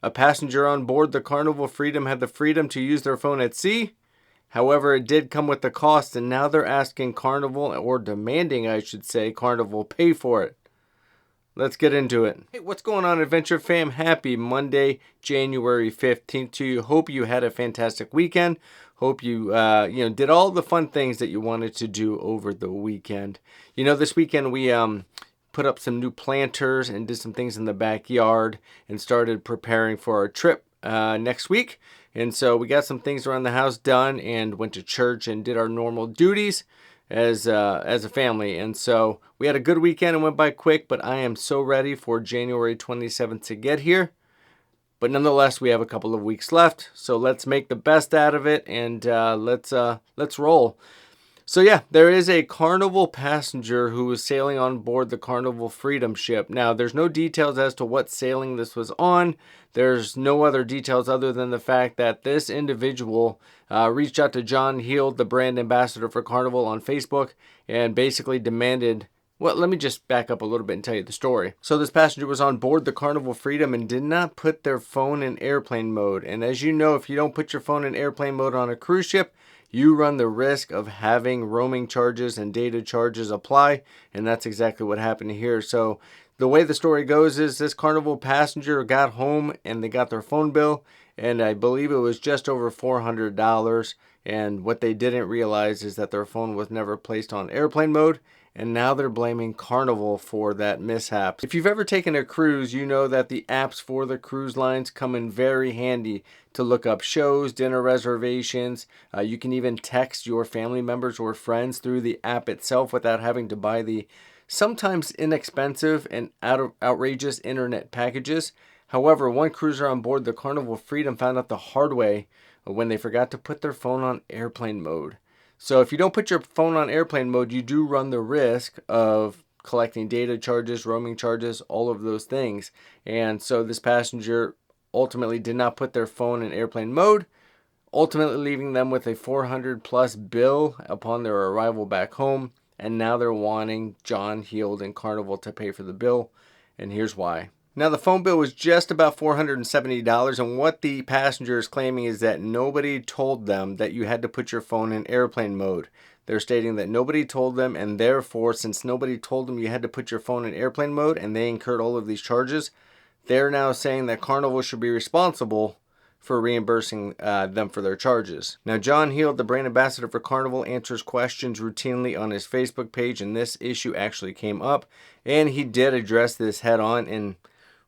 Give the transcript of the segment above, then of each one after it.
A passenger on board the Carnival Freedom had the freedom to use their phone at sea. However, it did come with the cost, and now they're asking Carnival, or demanding, I should say, Carnival pay for it. Let's get into it. Hey, what's going on, Adventure Fam? Happy Monday, January 15th to you. Hope you had a fantastic weekend. Hope you, did all the fun things that you wanted to do over the weekend. This weekend we put up some new planters and did some things in the backyard and started preparing for our trip next week. And so we got some things around the house done and went to church and did our normal duties as a family. And so we had a good weekend and went by quick, but I am so ready for January 27th to get here. But nonetheless, we have a couple of weeks left, so let's make the best out of it, and let's roll. So yeah, there is a Carnival passenger who was sailing on board the Carnival Freedom ship. Now, there's no details as to what sailing this was on. There's no other details other than the fact that this individual reached out to John Heald, the brand ambassador for Carnival, on Facebook, and basically demanded... Well, let me just back up a little bit and tell you the story. So this passenger was on board the Carnival Freedom and did not put their phone in airplane mode. And as you know, if you don't put your phone in airplane mode on a cruise ship, you run the risk of having roaming charges and data charges apply. And that's exactly what happened here. So the way the story goes is this Carnival passenger got home and they got their phone bill. And I believe it was just over $400. And what they didn't realize is that their phone was never placed on airplane mode. And now they're blaming Carnival for that mishap. If you've ever taken a cruise, you know that the apps for the cruise lines come in very handy to look up shows, dinner reservations. You can even text your family members or friends through the app itself without having to buy the sometimes inexpensive and outrageous internet packages. However, one cruiser on board the Carnival Freedom found out the hard way when they forgot to put their phone on airplane mode. So if you don't put your phone on airplane mode, you do run the risk of collecting data charges, roaming charges, all of those things. And so this passenger ultimately did not put their phone in airplane mode, ultimately leaving them with a $400+ bill upon their arrival back home. And now they're wanting John Heald and Carnival to pay for the bill. And here's why. Now, the phone bill was just about $470, and what the passenger is claiming is that nobody told them that you had to put your phone in airplane mode. They're stating that nobody told them, and therefore, since nobody told them you had to put your phone in airplane mode and they incurred all of these charges, they're now saying that Carnival should be responsible for reimbursing them for their charges. Now, John Heald, the brand ambassador for Carnival, answers questions routinely on his Facebook page, and this issue actually came up, and he did address this head on, and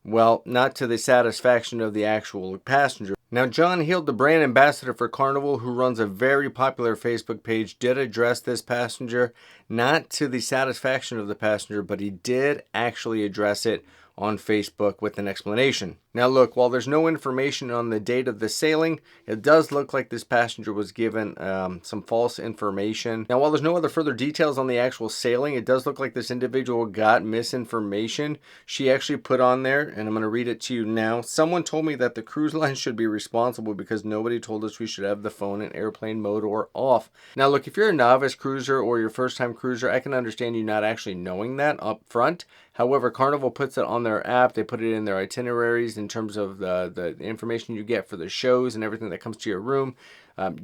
well, not to the satisfaction of the actual passenger. Now, John Heald, the brand ambassador for Carnival, who runs a very popular Facebook page, did address this passenger, not to the satisfaction of the passenger, but he did actually address it on Facebook with an explanation. Now look, while there's no information on the date of the sailing, it does look like this passenger was given some false information. Now while there's no other further details on the actual sailing, it does look like this individual got misinformation. She actually put on there, and I'm going to read it to you now. Someone told me that the cruise line should be responsible because nobody told us we should have the phone in airplane mode or off. Now look, if you're a novice cruiser or your first time cruiser, I can understand you not actually knowing that up front. However, Carnival puts it on their app. They put it in their itineraries in terms of the information you get for the shows and everything that comes to your room.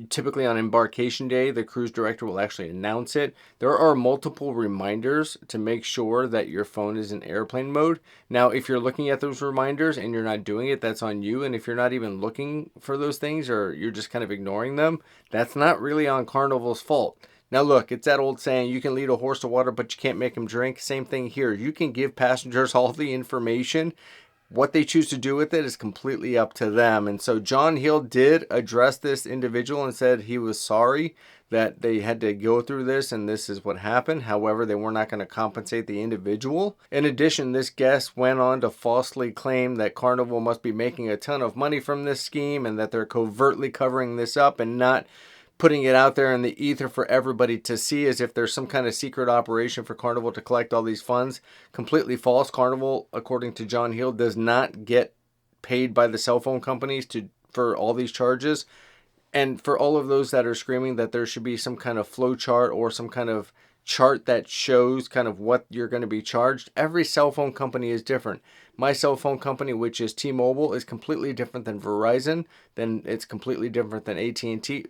Typically on embarkation day, the cruise director will actually announce it. There are multiple reminders to make sure that your phone is in airplane mode. Now, if you're looking at those reminders and you're not doing it, that's on you. And if you're not even looking for those things or you're just kind of ignoring them, that's not really on Carnival's fault. Now look, it's that old saying, you can lead a horse to water, but you can't make him drink. Same thing here. You can give passengers all the information. What they choose to do with it is completely up to them. And so John Heald did address this individual and said he was sorry that they had to go through this and this is what happened. However, they were not going to compensate the individual. In addition, this guest went on to falsely claim that Carnival must be making a ton of money from this scheme and that they're covertly covering this up and not putting it out there in the ether for everybody to see as if there's some kind of secret operation for Carnival to collect all these funds. Completely false. Carnival, according to John Heald, does not get paid by the cell phone companies for all these charges. And for all of those that are screaming that there should be some kind of flow chart or some kind of chart that shows kind of what you're going to be charged. Every cell phone company is different. My cell phone company, which is T-Mobile, is completely different than Verizon. Then it's completely different than AT&T.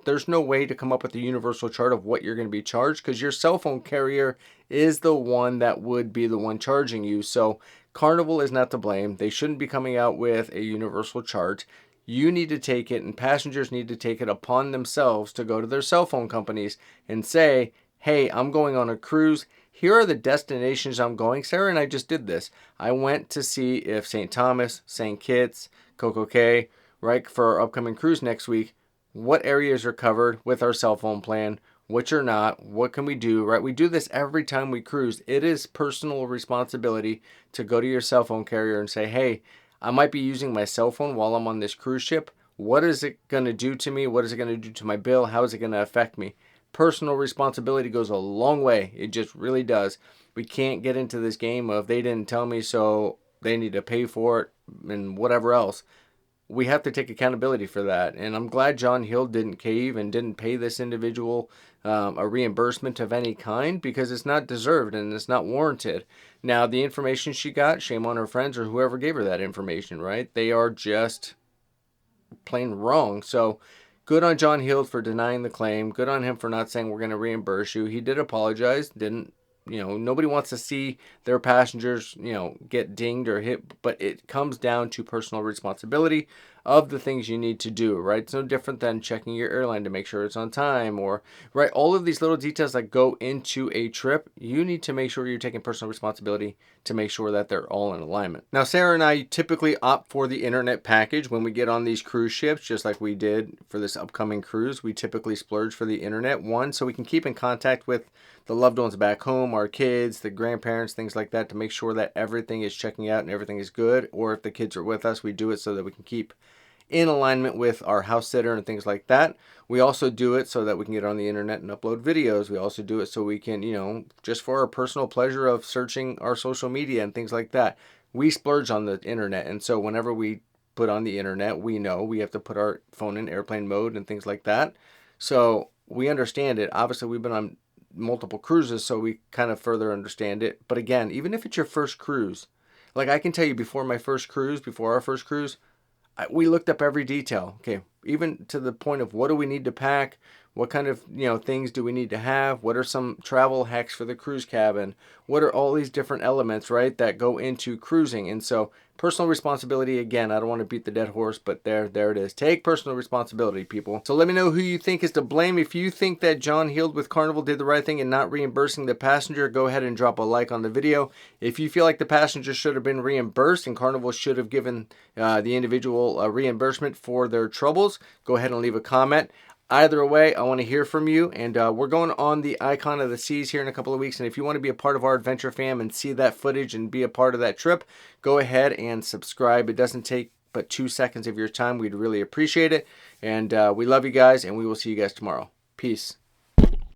There's no way to come up with a universal chart of what you're going to be charged, because your cell phone carrier is the one that would be the one charging you. So Carnival is not to blame. They shouldn't be coming out with a universal chart. You need to take it, and passengers need to take it upon themselves to go to their cell phone companies and say, hey, I'm going on a cruise. Here are the destinations I'm going. Sarah and I just did this. I went to see if St. Thomas, St. Kitts, Coco Cay, right, for our upcoming cruise next week, what areas are covered with our cell phone plan, which are not, what can we do, right? We do this every time we cruise. It is personal responsibility to go to your cell phone carrier and say, hey, I might be using my cell phone while I'm on this cruise ship. What is it going to do to me? What is it going to do to my bill? How is it going to affect me? Personal responsibility goes a long way. It just really does. We can't get into this game of they didn't tell me, so they need to pay for it and whatever else. We have to take accountability for that. And I'm glad John Hill didn't cave and didn't pay this individual a reimbursement of any kind, because it's not deserved and it's not warranted. Now, the information she got, shame on her friends or whoever gave her that information, right? They are just plain wrong. So good on John Hill for denying the claim. Good on him for not saying we're going to reimburse you. He did apologize. Didn't, nobody wants to see their passengers, get dinged or hit, but it comes down to personal responsibility of the things you need to do, right? It's no different than checking your airline to make sure it's on time, or, right, all of these little details that go into a trip. You need to make sure you're taking personal responsibility to make sure that they're all in alignment. Now, Sarah and I typically opt for the internet package when we get on these cruise ships, just like we did for this upcoming cruise. We typically splurge for the internet, one, so we can keep in contact with the loved ones back home, our kids, the grandparents, things like that, to make sure that everything is checking out and everything is good. Or if the kids are with us, we do it so that we can keep in alignment with our house sitter and things like that. We also do it so that we can get on the internet and upload videos. We also do it so we can, just for our personal pleasure of searching our social media and things like that. We splurge on the internet. And so whenever we put on the internet, we know we have to put our phone in airplane mode and things like that. So we understand it. Obviously, we've been on multiple cruises, so we kind of further understand it. But again, even if it's your first cruise, like I can tell you, before our first cruise, we looked up every detail. Okay, even to the point of what do we need to pack, what kind of things do we need to have, what are some travel hacks for the cruise cabin, what are all these different elements, right, that go into cruising. And so personal responsibility, again, I don't want to beat the dead horse, but there it is. Take personal responsibility, people. So let me know who you think is to blame. If you think that John Hill with Carnival did the right thing in not reimbursing the passenger, go ahead and drop a like on the video. If you feel like the passenger should have been reimbursed and Carnival should have given the individual a reimbursement for their troubles, go ahead and leave a comment. Either way, I want to hear from you, and we're going on the Icon of the Seas here in a couple of weeks, and if you want to be a part of our adventure fam and see that footage and be a part of that trip, go ahead and subscribe. It doesn't take but 2 seconds of your time. We'd really appreciate it, and we love you guys, and we will see you guys tomorrow. Peace.